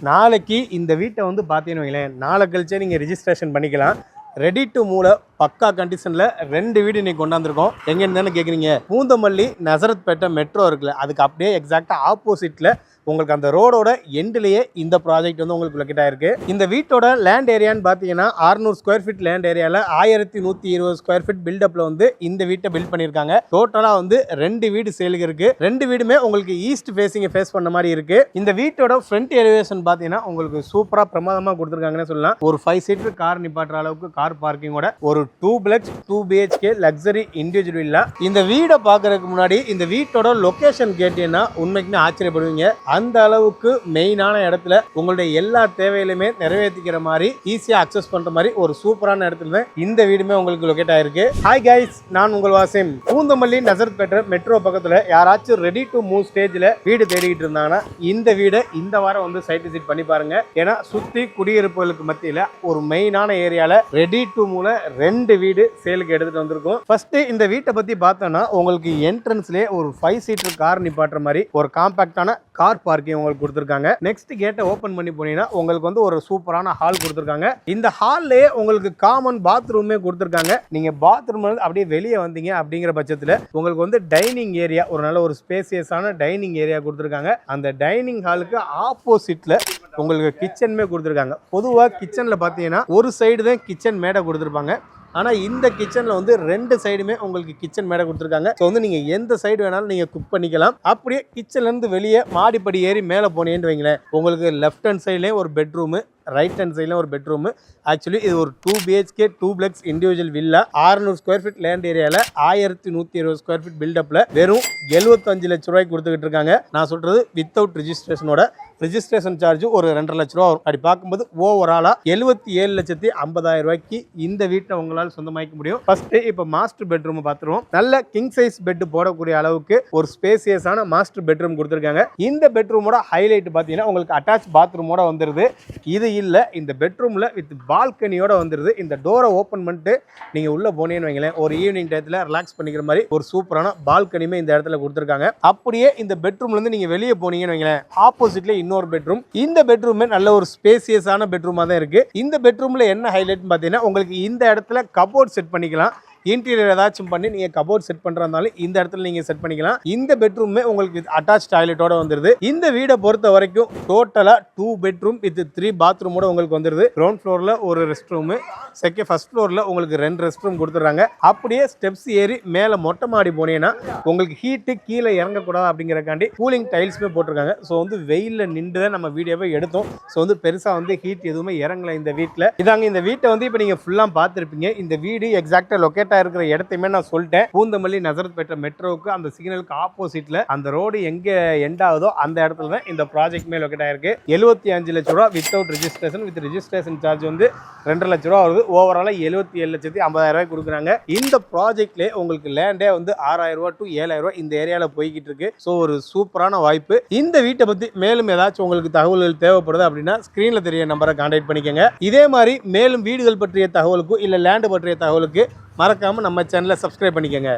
நாளைக்கு இந்த வீட்டை வந்து பார்த்தீங்கன்னு வைங்களேன், நாளை கழிச்சே நீங்கள் ரிஜிஸ்ட்ரேஷன் பண்ணிக்கலாம். ரெடி டு மூல பக்கா கண்டிஷனில் 2 வீடு இன்னைக்கு கொண்டாந்துருக்கோம். எங்கன்னு கேட்குறீங்க, பூந்தமல்லி நசரத்பேட்டை மெட்ரோ இருக்குல்ல, அதுக்கு அப்படியே எக்ஸாக்டாக ஆப்போசிட்டில் உங்களுக்கு அந்த ரோடோட எண்ட்லேயே இந்த ப்ராஜெக்ட் வந்து உங்களுக்கு லொக்கேட் ஆயிருக்கு. இந்த வீட்டோட லேண்ட் ஏரியான்னு பார்த்தீங்கன்னா 600 ஸ்கொயர் ஃபீட் லேண்ட் ஏரியாவில் 1120 ஸ்கொயர் ஃபீட் பில்டப்பில் வந்து இந்த வீட்டை பில்ட் பண்ணியிருக்காங்க. டோட்டலாக வந்து 2 வீடு சேலுக்கு இருக்கு. 2 வீடுமே உங்களுக்கு ஈஸ்ட் ஃபேஸிங்கை ஃபேஸ் பண்ண மாதிரி இருக்கு. இந்த வீட்டோட ஃப்ரண்ட் எலிவேஷன் பார்த்தீங்கன்னா உங்களுக்கு சூப்பராக பிரமாதமாக கொடுத்துருக்காங்கன்னு சொல்லலாம். ஒரு 5 சீட்டர் கார் நிப்பாட்டுற அளவுக்கு கார் பார்க்கிங்கோட ஒரு 2 BHK லக்ஸரி இண்டிவிஜுவல் வில்லா. இந்த வீடை பார்க்கறதுக்கு முன்னாடி இந்த வீட்டோட லொகேஷன் கேட்டீங்கன்னா உண்மைக்குமே ஆச்சரியப்படுவீங்க. அந்த அளவுக்கு மெயினான இடத்துல உங்களுடைய எல்லா தேவையிலுமே நிறைவேற்றிக்கிற மாதிரி ஈஸியாக அக்சஸ் பண்ற மாதிரி ஒரு சூப்பரான இடத்துல இந்த வீடுமே உங்களுக்கு லொகேட் ஆயிருக்கு. ஹாய் கைஸ், நான் உங்கள் வாசிம். பூந்தமல்லி நசரத்பேட்டை மெட்ரோ பக்கத்துல யாராச்சும் ரெடி டு மூவ் ஸ்டேஜ்ல வீடு தேடிக்கிட்டு இருந்தாங்கன்னா இந்த வீடை இந்த வாரம் வந்து சைட் விசிட் பண்ணி பாருங்க. ஏன்னா சுத்தி குடியிருப்புகளுக்கு மத்தியில ஒரு மெயினான ஏரியால ரெடி டு மூவ்ல 2 வீடு சேலுக்கு எடுத்துட்டு வந்திருக்கும். ஃபர்ஸ்ட் இந்த வீட்டை பத்தி பார்த்தோம்னா உங்களுக்கு என்ட்ரன்ஸ்லேயே ஒரு 5 சீட்டர் கார் நிப்பாட்டுற மாதிரி ஒரு காம்பாக்டான கார் பார்க்கிங் உங்களுக்கு கொடுத்துருக்காங்க. நெக்ஸ்ட் கேட்டை ஓபன் பண்ணி போனீங்கன்னா உங்களுக்கு வந்து ஒரு சூப்பரான ஹால் கொடுத்துருக்காங்க. இந்த ஹால்லேயே உங்களுக்கு காமன் பாத்ரூமே கொடுத்துருக்காங்க. நீங்க பாத்ரூம் அப்படியே வெளியே வந்தீங்க அப்படிங்கிற பட்சத்தில் உங்களுக்கு வந்து டைனிங் ஏரியா, ஒரு நல்ல ஒரு ஸ்பேசியஸான டைனிங் ஏரியா கொடுத்துருக்காங்க. அந்த டைனிங் ஹாலுக்கு ஆப்போசிட்ல உங்களுக்கு கிச்சனுமே கொடுத்துருக்காங்க. பொதுவாக கிச்சனில் பார்த்தீங்கன்னா ஒரு சைடு தான் கிச்சன் மேடை கொடுத்துருப்பாங்க. ஆனால் இந்த கிச்சனில் வந்து 2 சைடுமே உங்களுக்கு கிச்சன் மேடை கொடுத்துருக்காங்க. ஸோ வந்து நீங்கள் எந்த சைடு வேணாலும் நீங்கள் குக் பண்ணிக்கலாம். அப்படியே கிச்சன்லேருந்து வெளியே மாடிப்படி ஏறி மேலே போனேன்னு வைங்களேன், உங்களுக்கு லெஃப்ட் ஹேண்ட் சைட்லேயே ஒரு பெட்ரூமு, ரைட் ஹேண்ட் சைடில் ஒரு பெட்ரூமு. ஆக்சுவலி இது ஒரு 2 BHK 2 individual villa. 600 square feet land ஏரியாவில் 1120 ஸ்கொயர் ஃபீட் பில்டப்பில் வெறும் 75 லட்ச ரூபாய்க்கு கொடுத்துக்கிட்டு இருக்காங்க. நான் சொல்கிறது வித்தவுட் ரிஜிஸ்ட்ரேஷனோட. ரிஜிஸ்ட்ரேஷன் சார்ஜ் ஒரு 2.5 லட்ச ரூபா வரும். அப்படி பார்க்கும்போது ஓவராலாக 77,50,000 ரூபாய்க்கு இந்த வீட்டை உங்களால் சொந்தமாக்க முடியும். ஃபர்ஸ்ட் இப்போ மாஸ்டர் பெட்ரூம் பார்த்துருவோம். நல்ல கிங் சைஸ் பெட் போடக்கூடிய அளவுக்கு ஒரு ஸ்பேசியஸான மாஸ்டர் பெட்ரூம் கொடுத்துருக்காங்க. இந்த பெட்ரூமோட ஹைலைட் பார்த்தீங்கன்னா உங்களுக்கு அட்டாச் பாத்ரூமோட வந்துருது. இது இல்லை, இந்த பெட்ரூமில் வித் பால்கனியோட வந்துருது. இந்த டோரை ஓப்பன் பண்ணிட்டு நீங்கள் உள்ளே போனீங்கன்னு வைங்களேன், ஒரு ஈவினிங் டயத்தில் ரிலாக்ஸ் பண்ணிக்கிற மாதிரி ஒரு சூப்பரான பால்கனியுமே இந்த இடத்துல கொடுத்துருக்காங்க. அப்படியே இந்த பெட்ரூம்லேருந்து நீங்கள் வெளியே போனீங்கன்னு வைங்களேன், ஆப்போசிட்ல இன்னொரு பெட்ரூம். இந்த பெட்ரூமே நல்ல ஒரு ஸ்பேசியஸான பெட்ரூமாக தான் இருக்கு. இந்த பெட்ரூமில் என்ன ஹைலைட்னு பார்த்தீங்கன்னா உங்களுக்கு இந்த இடத்துல கபோர்ட் செட் பண்ணிக்கலாம். இன்டீரியர் ஏதாச்சும் பண்ணி நீங்கள் கபோர்ட் செட் பண்ணுறதுனால இந்த இடத்துல நீங்கள் செட் பண்ணிக்கலாம். இந்த பெட்ரூமே உங்களுக்கு அட்டாச் டாய்லெட்டோட வந்துருது. இந்த வீடை பொறுத்த வரைக்கும் டோட்டலாக 2 பெட்ரூம் வித் 3 பாத்ரூமோட உங்களுக்கு வந்துருது. கிரவுண்ட் ஃப்ளோரில் ஒரு ரெஸ்ட் ரூமு, ஃபர்ஸ்ட் ஃப்ளோரில் உங்களுக்கு 2 ரெஸ்ட் ரூம் கொடுத்துட்றாங்க. அப்படியே ஸ்டெப்ஸ் ஏறி மேலே மொட்டை மாடி போனீங்கன்னா உங்களுக்கு ஹீட்டு கீழே இறங்கக்கூடாது அப்படிங்கிறக்காண்டி கூலிங் டைல்ஸுமே போட்டிருக்காங்க. ஸோ வந்து வெயிலில் நின்று தான் நம்ம வீடியோவை எடுத்தோம். ஸோ வந்து பெருசாக வந்து ஹீட் எதுவுமே இறங்கலை இந்த வீட்டில். இதாங்க இந்த வீட்டை வந்து இப்போ நீங்கள் ஃபுல்லாக பார்த்துருப்பீங்க. இந்த வீடு எக்ஸாக்டாக லொக்கேட் இருக்கிற இடத்தையுமே நான் சொல்லிட்டேன். பூந்தமல்லி நசரத்பேட்டை மெட்ரோவுக்கு அந்த சிக்னலுக்கு ஆப்போசிட்ல அந்த ரோடு எங்க எண்ட் ஆகுதோ அந்த இடத்துல தான் இந்த ப்ராஜெக்ட் மேல் லொக்கேட் ஆயிருக்கு. 75 லட்ச ரூபா without registration. With registration charge வந்து 2.5 லட்ச ரூபா வருது. ஓவராலா 77,50,000 ரூபாய் கொடுக்குறாங்க. இந்த ப்ராஜெக்ட்ல உங்களுக்கு லேண்டே வந்து 6,000 ரூபாய் டு 7,000 ரூபாய் இந்த ஏரியால போய்கிட்டு இருக்கு. ஸோ ஒரு சூப்பரான வாய்ப்பு. இந்த வீட்டை பத்தி மேலும் ஏதாச்சும் உங்களுக்கு தகவல்கள் தேவைப்படுது அப்படின்னா ஸ்கிரீன்ல தெரிய நம்பரை கான்டாக்ட் பண்ணிக்கோங்க. இதே மாதிரி மேலும் வீடுகள் பற்றிய தகவலுக்கும் இல்ல லேண்ட் பற்றிய தகவலுக்கு மறக்காம நம்ம சேனலை சப்ஸ்கிரைப் பண்ணிக்கோங்க.